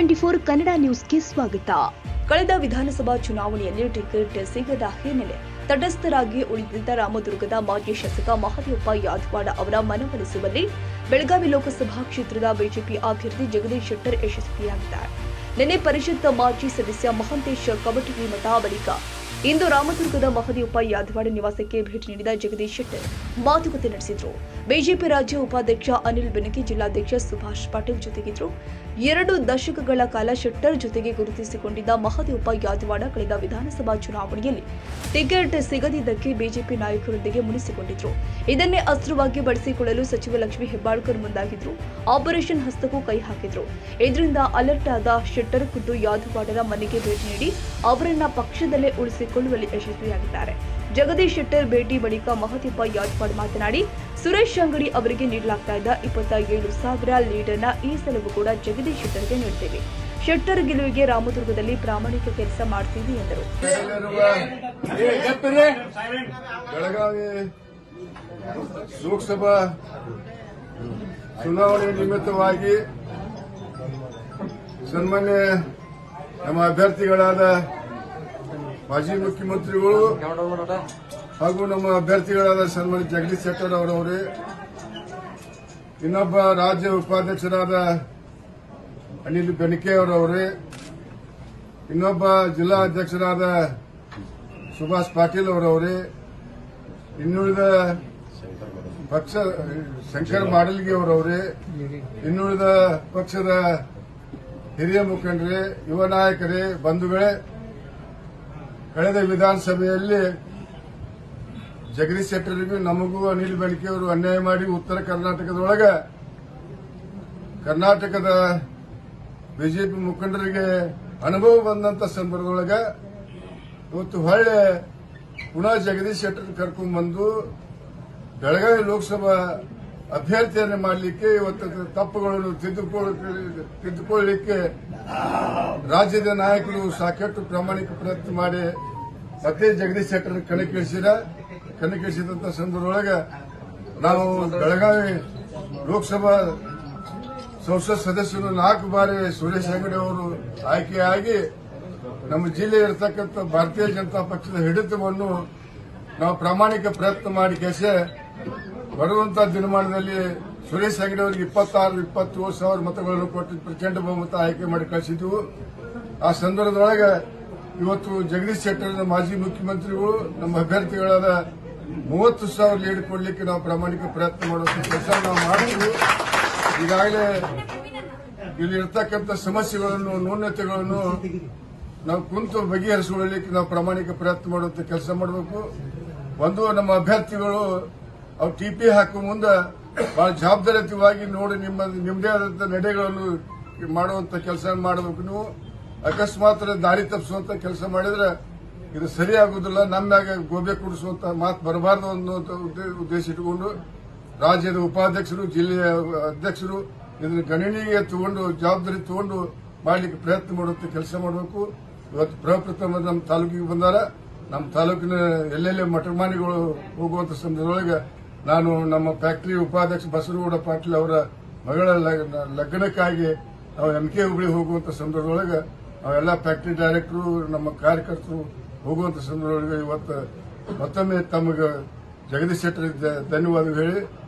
N24 Kannada ನ್ಯೂಸ್ಗೆ ಸ್ವಾಗತ. ಕಳೆದ ವಿಧಾನಸಭಾ ಚುನಾವಣೆಯಲ್ಲಿ ಟಿಕೆಟ್ ಸಿಗದ ಹಿನ್ನೆಲೆ ತಟಸ್ಥರಾಗಿ ಉಳಿದಿದ್ದ ರಾಮದುರ್ಗದ ಮಾಜಿ ಶಾಸಕ ಮಹದೇವಪ್ಪ ಯಾದವಾಡ ಅವರ ಮನವೊಲಿಸುವಲ್ಲಿ ಬೆಳಗಾವಿ ಲೋಕಸಭಾ ಕ್ಷೇತ್ರದ ಬಿಜೆಪಿ ಅಭ್ಯರ್ಥಿ ಜಗದೀಶ್ ಶೆಟ್ಟರ್ ಯಶಸ್ವಿಯಾಗಿದ್ದಾರೆ. ನಿನ್ನೆ ಪರಿಷತ್ ಮಾಜಿ ಸದಸ್ಯ ಮಹಂತೇಶ್ ಕವಟಗಿ ಮಠ ಬಳಿಕ ಇಂದು ರಾಮದುರ್ಗದ ಮಹದೇವಪ್ಪ ಯಾದವಾಡ ನಿವಾಸಕ್ಕೆ ಭೇಟಿ ನೀಡಿದ ಜಗದೀಶ್ ಶೆಟ್ಟರ್ ಮಾತುಕತೆ ನಡೆಸಿದರು. ಬಿಜೆಪಿ ರಾಜ್ಯ ಉಪಾಧ್ಯಕ್ಷ ಅನಿಲ್ ಬೆನಕೆ, ಜಿಲ್ಲಾಧ್ಯಕ್ಷ ಸುಭಾಷ್ ಪಾಟೀಲ್ ಜೊತೆಗಿದ್ರು. 2 ದಶಕಗಳ ಕಾಲ ಶೆಟ್ಟರ್ ಜೊತೆಗೆ ಗುರುತಿಸಿಕೊಂಡಿದ್ದ ಮಹದೇವಪ್ಪ ಯಾದವಾಡ ಕಳೆದ ವಿಧಾನಸಭಾ ಚುನಾವಣೆಯಲ್ಲಿ ಟಿಕೆಟ್ ಸಿಗದಿದ್ದಕ್ಕೆ ಬಿಜೆಪಿ ನಾಯಕರೊಂದಿಗೆ ಮುನಿಸಿಕೊಂಡಿದ್ರು. ಇದನ್ನೇ ಅಸ್ತ್ರವಾಗಿ ಬಳಸಿಕೊಳ್ಳಲು ಸಚಿವ ಲಕ್ಷ್ಮೀ ಹೆಬ್ಬಾಳ್ಕರ್ ಮುಂದಾಗಿದ್ರು. ಆಪರೇಷನ್ ಹಸ್ತಕ್ಕೂ ಕೈ ಹಾಕಿದ್ರು. ಇದರಿಂದ ಅಲರ್ಟ್ ಆದ ಶೆಟ್ಟರ್ ಖುದ್ದು ಯಾದವಾಡರ ಮನೆಗೆ ಭೇಟಿ ನೀಡಿ ಅವರನ್ನ ಪಕ್ಷದಲ್ಲೇ ಉಳಿಸಿಕೊಳ್ಳುವಲ್ಲಿ ಯಶಸ್ವಿಯಾಗಿದ್ದಾರೆ. ಜಗದೀಶ್ ಶೆಟ್ಟರ್ ಭೇಟಿ ಬಳಿಕ ಮಹದೇವಪ್ಪ ಯಾದವಾಡ ಮಾತನಾಡಿ, ಸುರೇಶ್ ಅಂಗಡಿ ಅವರಿಗೆ ನೀಡಲಾಗ್ತಾ ಇದ್ದ 27,000 ಲೀಡರ್ನ ಈ ಸಲವೂ ಕೂಡ ಜಗದೀಶ್ ಶೆಟ್ಟರ್ಗೆ ನೀಡುತ್ತೇವೆ. ಶೆಟ್ಟರ್ ಗೆಲುವಿಗೆ ರಾಮದುರ್ಗದಲ್ಲಿ ಪ್ರಾಮಾಣಿಕ ಕೆಲಸ ಮಾಡ್ತೀವಿ ಎಂದರು. ಬೆಳಗಾವಿ ಲೋಕಸಭಾ ಚುನಾವಣೆ ನಿಮಿತ್ತವಾಗಿ ಸನ್ಮಾನ್ಯ ನಮ್ಮ ಅಭ್ಯರ್ಥಿಗಳಾದ ಮಾಜಿ ಮುಖ್ಯಮಂತ್ರಿಗಳು ಹಾಗೂ ನಮ್ಮ ಅಭ್ಯರ್ಥಿಗಳಾದ ಸನ್ಮಾನ್ಯ ಜಗದೀಶ್ ಶೆಟ್ಟರ್ ಅವರವರೇ, ಇನ್ನೊಬ್ಬ ರಾಜ್ಯ ಉಪಾಧ್ಯಕ್ಷರಾದ ಅನಿಲ್ ಬೆನಕೆ ಅವರವರೇ, ಇನ್ನೊಬ್ಬ ಜಿಲ್ಲಾ ಅಧ್ಯಕ್ಷರಾದ ಸುಭಾಷ್ ಪಾಟೀಲ್ ಅವರವರೇ, ಇನ್ನುಳಿದ ಪಕ್ಷ ಶಂಕರ್ ಮಾಡಲ್ಗಿ ಅವರವರೇ, ಇನ್ನುಳಿದ ಪಕ್ಷದ ಹಿರಿಯ ಮುಖಂಡರೇ, ಯುವ ನಾಯಕರೇ, ಬಂಧುಗಳೇ, ಕಳೆದ ವಿಧಾನಸಭೆಯಲ್ಲಿ ಜಗದೀಶ್ ಶೆಟ್ಟರಿಗೂ ನಮಗೂ ಅನಿಲ್ ಬೆನಕೆ ಅವರು ಅನ್ಯಾಯ ಮಾಡಿ ಉತ್ತರ ಕರ್ನಾಟಕದೊಳಗ ಕರ್ನಾಟಕದ ಬಿಜೆಪಿ ಮುಖಂಡರಿಗೆ ಅನುಭವ ಬಂದಂತ ಸಂದರ್ಭದೊಳಗ ಇವತ್ತು ಹೊಳ್ಳೆ ಪುನಃ ಜಗದೀಶ್ ಶೆಟ್ಟರ್ ಕರ್ಕೊಂಡು ಬಂದು ಬೆಳಗಾವಿ ಲೋಕಸಭಾ ಅಭ್ಯರ್ಥಿಯನ್ನು ಮಾಡಲಿಕ್ಕೆ ಇವತ್ತು ತಪ್ಪುಗಳನ್ನು ತಿದ್ದುಕೊಳ್ಳಲಿಕ್ಕೆ ರಾಜ್ಯದ ನಾಯಕರು ಸಾಕಷ್ಟು ಪ್ರಾಮಾಣಿಕ ಪ್ರಯತ್ನ ಮಾಡಿ ಮತ್ತೆ ಜಗದೀಶ್ ಶೆಟ್ಟರ್ ಕಣಕ್ಕಿಳಿಸಿದಂತ ಸಂದರ್ಭದೊಳಗೆ ನಾವು ಬೆಳಗಾವಿ ಲೋಕಸಭಾ ಸಂಸತ್ ಸದಸ್ಯರು 4 ಬಾರಿ ಸುರೇಶ್ ಅಂಗಡಿ ಅವರು ಆಯ್ಕೆಯಾಗಿ ನಮ್ಮ ಜಿಲ್ಲೆ ಇರತಕ್ಕಂಥ ಭಾರತೀಯ ಜನತಾ ಪಕ್ಷದ ಹಿಡಿತವನ್ನು ನಾವು ಪ್ರಾಮಾಣಿಕ ಪ್ರಯತ್ನ ಮಾಡಿ ಕೇಸೆ ಬರುವಂತಹ ದಿನಮಾನದಲ್ಲಿ ಸುರೇಶ್ ಅಂಗಡಿ ಅವರಿಗೆ 27,000 ಮತಗಳನ್ನು ಕೊಟ್ಟು ಪ್ರಚಂಡ ಬಹುಮತ ಆಯ್ಕೆ ಮಾಡಿ ಕಳಿಸಿದ್ವು. ಆ ಸಂದರ್ಭದೊಳಗೆ ಇವತ್ತು ಜಗದೀಶ್ ಶೆಟ್ಟರ್ ಮಾಜಿ ಮುಖ್ಯಮಂತ್ರಿಗಳು ನಮ್ಮ ಅಭ್ಯರ್ಥಿಗಳಾದ 30,000 ಲೀಡ್ ಕೊಡಲಿಕ್ಕೆ ನಾವು ಪ್ರಾಮಾಣಿಕ ಪ್ರಯತ್ನ ಮಾಡುವಂತ ಕೆಲಸ ನಾವು ಮಾಡಿದ್ವಿ. ಈಗಾಗಲೇ ಇಲ್ಲಿ ಇರತಕ್ಕಂಥ ಸಮಸ್ಯೆಗಳನ್ನು, ನ್ಯೂನತೆಗಳನ್ನು ನಾವು ಕುಂತು ಬಗೆಹರಿಸಿಕೊಳ್ಳಲಿಕ್ಕೆ ನಾವು ಪ್ರಾಮಾಣಿಕ ಪ್ರಯತ್ನ ಮಾಡುವಂತ ಕೆಲಸ ಮಾಡಬೇಕು. ಒಂದು, ನಮ್ಮ ಅಭ್ಯರ್ಥಿಗಳು ಅವ್ರು ಟಿಪಿ ಹಾಕುವ ಮುಂದೆ ಬಹಳ ಜವಾಬ್ದಾರಿಯುತವಾಗಿ ನೋಡಿ ನಿಮ್ಮದೇ ಆದಂತಹ ನಡೆಗಳನ್ನು ಮಾಡುವಂತ ಕೆಲಸ ಮಾಡಬೇಕು. ನೀವು ಅಕಸ್ಮಾತ್ ದಾರಿ ತಪ್ಪಿಸುವಂತ ಕೆಲಸ ಮಾಡಿದ್ರೆ ಇದು ಸರಿಯಾಗುವುದಿಲ್ಲ, ನಮ್ಮಾಗ ಗೋಬೆ ಕುಡಿಸುವಂತ ಮಾತು ಬರಬಾರದು ಅನ್ನುವಂತ ಉದ್ದೇಶ ಇಟ್ಟುಕೊಂಡು ರಾಜ್ಯದ ಉಪಾಧ್ಯಕ್ಷರು, ಜಿಲ್ಲೆಯ ಅಧ್ಯಕ್ಷರು ಇದನ್ನು ಗಣನೆಗೆ ತಗೊಂಡು ಜವಾಬ್ದಾರಿ ತಗೊಂಡು ಮಾಡಲಿಕ್ಕೆ ಪ್ರಯತ್ನ ಮಾಡುವಂತ ಕೆಲಸ ಮಾಡಬೇಕು. ಇವತ್ತು ಪ್ರಪ್ರಥಮ ನಮ್ಮ ತಾಲೂಕಿಗೆ ಬಂದಾರ. ನಮ್ಮ ತಾಲೂಕಿನ ಎಲ್ಲೆಲ್ಲೇ ಮಠಮಾನಿಗಳು ಹೋಗುವಂತ ಸಂದರ್ಭದೊಳಗೆ ನಾನು ನಮ್ಮ ಫ್ಯಾಕ್ಟರಿ ಉಪಾಧ್ಯಕ್ಷ ಬಸರಗೌಡ ಪಾಟೀಲ್ ಅವರ ಮಗಳ ಲಗ್ನಕ್ಕಾಗಿ ನಾವು MK ಹುಬ್ಳಿ ಹೋಗುವಂತ ಸಂದರ್ಭದೊಳಗೆ ನಾವೆಲ್ಲ ಫ್ಯಾಕ್ಟರಿ ಡೈರೆಕ್ಟರು, ನಮ್ಮ ಕಾರ್ಯಕರ್ತರು ಹೋಗುವಂತ ಸಂದರ್ಭದೊಳಗೆ ಇವತ್ತು ಮತ್ತೊಮ್ಮೆ ತಮಗೆ ಜಗದೀಶ್ ಶೆಟ್ಟರ್ ಧನ್ಯವಾದ ಹೇಳಿ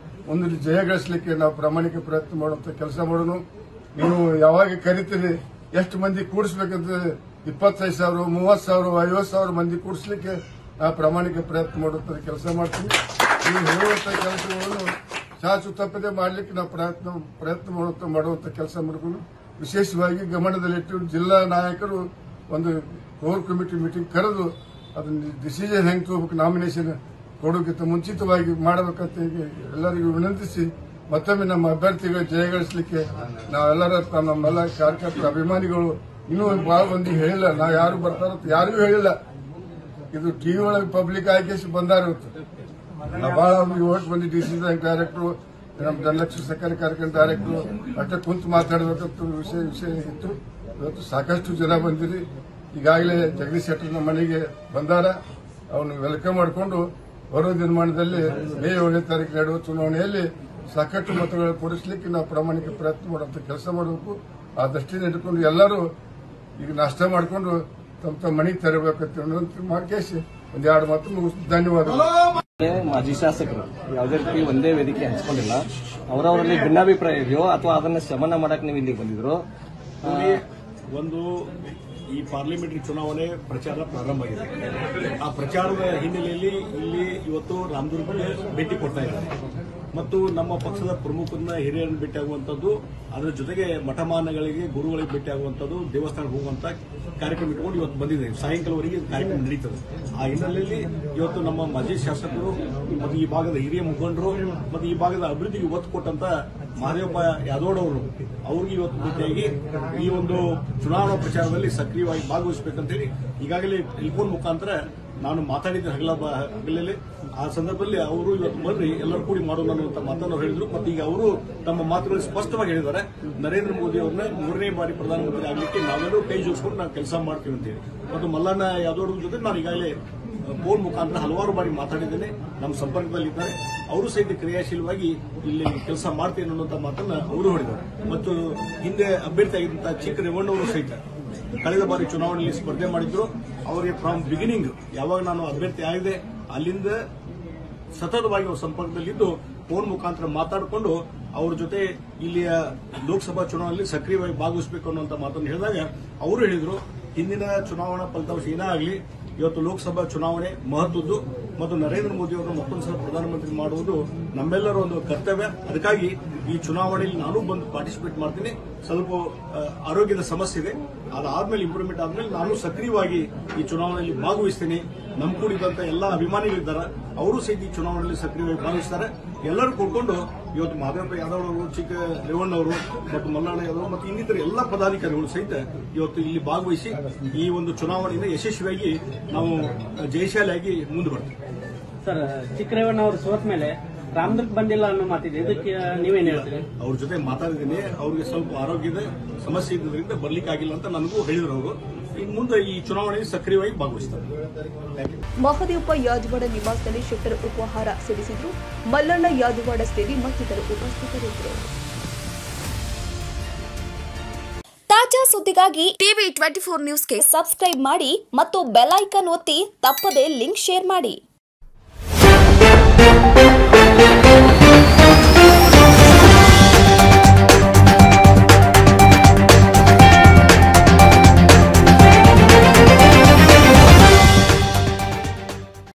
ಮುಂದೆ ಜಯ ಗಳಿಸಲಿಕ್ಕೆ ನಾವು ಪ್ರಾಮಾಣಿಕ ಪ್ರಯತ್ನ ಮಾಡುವಂತ ಕೆಲಸ ಮಾಡೋಣ. ನೀವು ಯಾವಾಗ ಕರಿತೀರಿ, ಎಷ್ಟು ಮಂದಿ ಕೂಡಿಸಬೇಕಂತ 25,000, 30,000, 50,000 ಮಂದಿ ಕೂಡಿಸಲಿಕ್ಕೆ ನಾವು ಪ್ರಾಮಾಣಿಕ ಪ್ರಯತ್ನ ಮಾಡುವಂತ ಕೆಲಸ ಮಾಡ್ತೀವಿ. ನೀವು ಹೇಳುವಂತ ಕೆಲಸಗಳನ್ನು ಚಾಚು ತಪ್ಪದೆ ಮಾಡಲಿಕ್ಕೆ ನಾವು ಪ್ರಯತ್ನ ಮಾಡುವಂತ ಕೆಲಸ ಮಾಡಬೇಕು. ವಿಶೇಷವಾಗಿ ಗಮನದಲ್ಲಿಟ್ಟು ಜಿಲ್ಲಾ ನಾಯಕರು ಒಂದು ಕೋರ್ ಕಮಿಟಿ ಮೀಟಿಂಗ್ ಕರೆದು ಅದನ್ನ ಡಿಸಿಷನ್ ಹೆಂಗೆ ತಗೋಬೇಕು, ನಾಮಿನೇಷನ್ ಕೊಡೋಕ್ಕಿಂತ ಮುಂಚಿತವಾಗಿ ಮಾಡಬೇಕಂತ ಎಲ್ಲರಿಗೂ ವಿನಂತಿಸಿ ಮತ್ತೊಮ್ಮೆ ನಮ್ಮ ಅಭ್ಯರ್ಥಿಗಳು ಜಯಗಳಿಸಲಿಕ್ಕೆ ನಮ್ಮೆಲ್ಲ ಕಾರ್ಯಕರ್ತರ ಅಭಿಮಾನಿಗಳು ಇನ್ನೂ ಬಹಳ ಮಂದಿ ಹೇಳಿಲ್ಲ, ನಾವು ಯಾರು ಬರ್ತಾರಂತ ಯಾರಿಗೂ ಹೇಳಿಲ್ಲ. ಇದು ಟಿವಿ ಒಳಗೆ ಪಬ್ಲಿಕ್ ಆಯ್ಕೆ ಬಂದಾರ. ಬಹಳ ಓಟ್ ಮಂದಿ ಡಿಸಿ ಬ್ಯಾಂಕ್ ಡೈರೆಕ್ಟರ್, ನಮ್ಮ ಧನಲಕ್ಷ್ಮಿ ಸಕ್ಕರೆ ಕಾರ್ಯಕ್ರಮ ಡೈರೆಕ್ಟರ್ ಅಷ್ಟೇ ಕುಂತು ಮಾತಾಡಬೇಕಂತ ವಿಷಯ ಇತ್ತು. ಇವತ್ತು ಸಾಕಷ್ಟು ಜನ ಬಂದಿರಿ. ಈಗಾಗಲೇ ಜಗದೀಶ್ ಶೆಟ್ಟರ್ ನಮ್ಮ ಮನೆಗೆ ಬಂದಾರ. ಅವನು ವೆಲ್ಕಮ್ ಮಾಡಿಕೊಂಡು ಬರೋ ದಿನಮಾನದಲ್ಲಿ ಮೇ 7ನೇ ತಾರೀಕು ನಡೆಯುವ ಚುನಾವಣೆಯಲ್ಲಿ ಸಾಕಷ್ಟು ಮತಗಳನ್ನು ಕೊಡಿಸಲಿಕ್ಕೆ ನಾವು ಪ್ರಾಮಾಣಿಕ ಪ್ರಯತ್ನ ಮಾಡುವಂತ ಕೆಲಸ ಮಾಡಬೇಕು. ಆ ದೃಷ್ಟಿಯಿಂದ ಇಟ್ಕೊಂಡು ಎಲ್ಲರೂ ಈಗ ನಾಷ್ಟ ಮಾಡಿಕೊಂಡು ತಮ್ಮ ತಮ್ಮ ಮನೆಗೆ ತರಬೇಕಂತ ಮಾಡ್ಕೇಸಿ ಒಂದೆರಡು ಮಾತು ಮುಗಿಸ್ ಧನ್ಯವಾದಗಳು. ಮಾಜಿ ಶಾಸಕರು ಯಾವುದೇ ರೀತಿ ಒಂದೇ ವೇದಿಕೆ ಹಂಚ್ಕೊಂಡಿಲ್ಲ. ಅವರವರಲ್ಲಿ ಭಿನ್ನಾಭಿಪ್ರಾಯ ಇದೆಯೋ ಅಥವಾ ಅದನ್ನ ಶಮನ ಮಾಡಕ್ಕೆ ನೀವು ಇಲ್ಲಿಗೆ ಬಂದಿದ್ರು? ಒಂದು ಈ ಪಾರ್ಲಿಮೆಂಟರಿ ಚುನಾವಣೆ ಪ್ರಚಾರ ಪ್ರಾರಂಭ ಆಗಿದೆ. ಆ ಪ್ರಚಾರದ ಹಿನ್ನೆಲೆಯಲ್ಲಿ ಇಲ್ಲಿ ಇವತ್ತು ರಾಮದುರ್ಗಕ್ಕೆ ಭೇಟಿ ಕೊಡ್ತಾ ಇದ್ದಾರೆ ಮತ್ತು ನಮ್ಮ ಪಕ್ಷದ ಪ್ರಮುಖರನ್ನ ಹಿರಿಯರನ್ನು ಭೇಟಿಯಾಗುವಂಥದ್ದು, ಅದರ ಜೊತೆಗೆ ಮಠಮಾನ್ಯಗಳಿಗೆ ಗುರುಗಳಿಗೆ ಭೇಟಿಯಾಗುವಂಥದ್ದು, ದೇವಸ್ಥಾನಕ್ಕೆ ಹೋಗುವಂತ ಕಾರ್ಯಕ್ರಮ ಇಟ್ಕೊಂಡು ಇವತ್ತು ಬಂದಿದ್ದೇವೆ. ಸಾಯಂಕಾಲವರೆಗೆ ಕಾರ್ಯಕ್ರಮ ನಡೀತದೆ. ಆ ಹಿನ್ನೆಲೆಯಲ್ಲಿ ಇವತ್ತು ನಮ್ಮ ಮಾಜಿ ಶಾಸಕರು ಮತ್ತು ಈ ಭಾಗದ ಹಿರಿಯ ಮುಖಂಡರು ಮತ್ತು ಈ ಭಾಗದ ಅಭಿವೃದ್ಧಿಗೆ ಒತ್ತು ಕೊಟ್ಟಂತ ಮಹದೇವಪ್ಪ ಯಾದವ್ ಅವರು ಅವ್ರಿಗೆ ಇವತ್ತು ಭೇಟಿಯಾಗಿ ಈ ಒಂದು ಚುನಾವಣಾ ಪ್ರಚಾರದಲ್ಲಿ ಸಕ್ರಿಯವಾಗಿ ಭಾಗವಹಿಸಬೇಕಂತೇಳಿ ಈಗಾಗಲೇ ಟೆಲಿಫೋನ್ ಮುಖಾಂತರ ನಾನು ಮಾತಾಡಿದ್ದೆ ಹಗಲಲ್ಲಿ. ಆ ಸಂದರ್ಭದಲ್ಲಿ ಅವರು ಇವತ್ತು ಬರ್ರಿ ಎಲ್ಲರೂ ಕೂಡಿ ಮಾಡೋಣ ಅನ್ನುವಂತ ಮಾತನ್ನು ಹೇಳಿದ್ರು. ಮತ್ತು ಈಗ ಅವರು ತಮ್ಮ ಮಾತುಗಳಲ್ಲಿ ಸ್ಪಷ್ಟವಾಗಿ ಹೇಳಿದ್ದಾರೆ, ನರೇಂದ್ರ ಮೋದಿ ಅವ್ರನ್ನ 3ನೇ ಬಾರಿ ಪ್ರಧಾನಮಂತ್ರಿ ಆಗಲಿಕ್ಕೆ ನಾವೆಲ್ಲರೂ ಕೈ ಜೋಡಿಸ್ಕೊಂಡು ನಾವು ಕೆಲಸ ಮಾಡ್ತೀವಿ ಅಂತೇಳಿ. ಮತ್ತು ಮಲ್ಲಣ್ಣ ಯಾದವ್ ಜೊತೆ ನಾನು ಈಗಾಗಲೇ ಫೋನ್ ಮುಖಾಂತರ ಹಲವಾರು ಬಾರಿ ಮಾತಾಡಿದ್ದೇನೆ. ನಮ್ಮ ಸಂಪರ್ಕದಲ್ಲಿದ್ದಾರೆ. ಅವರು ಸಹಿತ ಕ್ರಿಯಾಶೀಲವಾಗಿ ಇಲ್ಲಿ ಕೆಲಸ ಮಾಡ್ತೇನೆ ಅನ್ನುವಂಥ ಮಾತನ್ನ ಅವರು ಹೇಳಿದ್ದಾರೆ. ಮತ್ತು ಹಿಂದೆ ಅಭ್ಯರ್ಥಿ ಆಗಿದ್ದಂತಹ ಚಿಕ್ಕ ರೇವಣ್ಣವರು ಸಹಿತ ಕಳೆದ ಬಾರಿ ಚುನಾವಣೆಯಲ್ಲಿ ಸ್ಪರ್ಧೆ ಮಾಡಿದ್ರು. ಅವರಿಗೆ ಫ್ರಮ್ ಬಿಗಿನಿಂಗ್ ಯಾವಾಗ ನಾನು ಅಭ್ಯರ್ಥಿ ಆಗಿದೆ ಅಲ್ಲಿಂದ ಸತತವಾಗಿ ಅವ್ರ ಸಂಪರ್ಕದಲ್ಲಿದ್ದು ಫೋನ್ ಮುಖಾಂತರ ಮಾತಾಡಿಕೊಂಡು ಅವ್ರ ಜೊತೆ ಇಲ್ಲಿಯ ಲೋಕಸಭಾ ಚುನಾವಣೆಯಲ್ಲಿ ಸಕ್ರಿಯವಾಗಿ ಭಾಗವಹಿಸಬೇಕು ಅನ್ನುವಂಥ ಮಾತನ್ನು ಹೇಳಿದಾಗ ಅವರು ಹೇಳಿದ್ರು, ಹಿಂದಿನ ಚುನಾವಣಾ ಫಲಿತಾಂಶ ಏನೇ ಆಗಲಿ ಇವತ್ತು ಲೋಕಸಭಾ ಚುನಾವಣೆ ಮಹತ್ವದ್ದು ಮತ್ತು ನರೇಂದ್ರ ಮೋದಿ ಅವರನ್ನು ಮತ್ತೊಂದು ಸಲ ಪ್ರಧಾನಮಂತ್ರಿ ಮಾಡುವುದು ನಮ್ಮೆಲ್ಲರ ಒಂದು ಕರ್ತವ್ಯ. ಅದಕ್ಕಾಗಿ ಈ ಚುನಾವಣೆಯಲ್ಲಿ ನಾನು ಬಂದು ಪಾರ್ಟಿಸಿಪೇಟ್ ಮಾಡ್ತೀನಿ. ಸ್ವಲ್ಪ ಆರೋಗ್ಯದ ಸಮಸ್ಯೆ ಇದೆ, ಅದಾದ್ಮೇಲೆ ಇಂಪ್ರೂವ್ಮೆಂಟ್ ಆದ್ಮೇಲೆ ನಾನು ಸಕ್ರಿಯವಾಗಿ ಈ ಚುನಾವಣೆಯಲ್ಲಿ ಭಾಗವಹಿಸ್ತೀನಿ. ನಮ್ಮ ಕೂಡಿದಂತ ಎಲ್ಲ ಅಭಿಮಾನಿಗಳಿದ್ದಾರೆ, ಅವರು ಸಹಿತ ಈ ಚುನಾವಣೆಯಲ್ಲಿ ಸಕ್ರಿಯವಾಗಿ ಭಾಗವಹಿಸ್ತಾರೆ. ಎಲ್ಲರೂ ಕೂಡ್ಕೊಂಡು ಇವತ್ತು ಮಹದೇವಪ್ಪ ಯಾದವ್ ಅವರು, ಚಿಕ್ಕ ರೇವಣ್ಣವರು ಮತ್ತು ಮಲ್ಲಣ್ಣ ಯಾದವ್ ಮತ್ತು ಇನ್ನಿತರ ಎಲ್ಲ ಪದಾಧಿಕಾರಿಗಳು ಸಹಿತ ಇವತ್ತು ಇಲ್ಲಿ ಭಾಗವಹಿಸಿ ಈ ಒಂದು ಚುನಾವಣೆಯಿಂದ ಯಶಸ್ವಿಯಾಗಿ ನಾವು ಜಯಶಾಲಿಯಾಗಿ ಮುಂದೆ ಬರ್ತೀವಿ. ಸರ್, ಚಿಕ್ಕರೇವಣ್ಣ ಅವರು ಸೋತ ಮೇಲೆ ರಾಮದುರ್ಗ ಬಂದಿಲ್ಲ ಅನ್ನೋ ಮಾತಿದೆ, ಇದಕ್ಕೆ ನೀವೇನು ಹೇಳ್ತೀರಿ? ಅವ್ರ ಜೊತೆ ಮಾತಾಡಿದ್ದೀನಿ. ಅವ್ರಿಗೆ ಸ್ವಲ್ಪ ಆರೋಗ್ಯದ ಸಮಸ್ಯೆ ಇದ್ದರಿಂದ ಬರ್ಲಿಕ್ಕೆ ಆಗಿಲ್ಲ ಅಂತ ನನಗೂ ಹೇಳಿದ್ರು. ಅವರು ಇನ್ನು ಮುಂದೆ ಈ ಚುನಾವಣೆಯಲ್ಲಿ ಸಕ್ರಿಯವಾಗಿ ಭಾಗವಹಿಸ್ತಾರೆ. ಮಹದೇವಪ್ಪ ಯಾದವಾಡ ನಿವಾಸದಲ್ಲಿ ಶೆಟ್ಟರ್ ಉಪಹಾರ ಸಿಡಿಸಿದ್ರು. ಮಲ್ಲಣ್ಣ ಯಾದವಾಡ ಸೇರಿ ಮತ್ತಿತರರು ಉಪಸ್ಥಿತರಿದ್ದರು. ತಾಜಾ ಸುದ್ದಿಗಾಗಿ ಟಿವಿ 24 ನ್ಯೂಸ್ಗೆ ಸಬ್ಸ್ಕ್ರೈಬ್ ಮಾಡಿ ಮತ್ತು ಬೆಲ್ ಐಕಾನ್ ಒತ್ತಿ ತಪ್ಪದೇ ಲಿಂಕ್ ಶೇರ್ ಮಾಡಿ.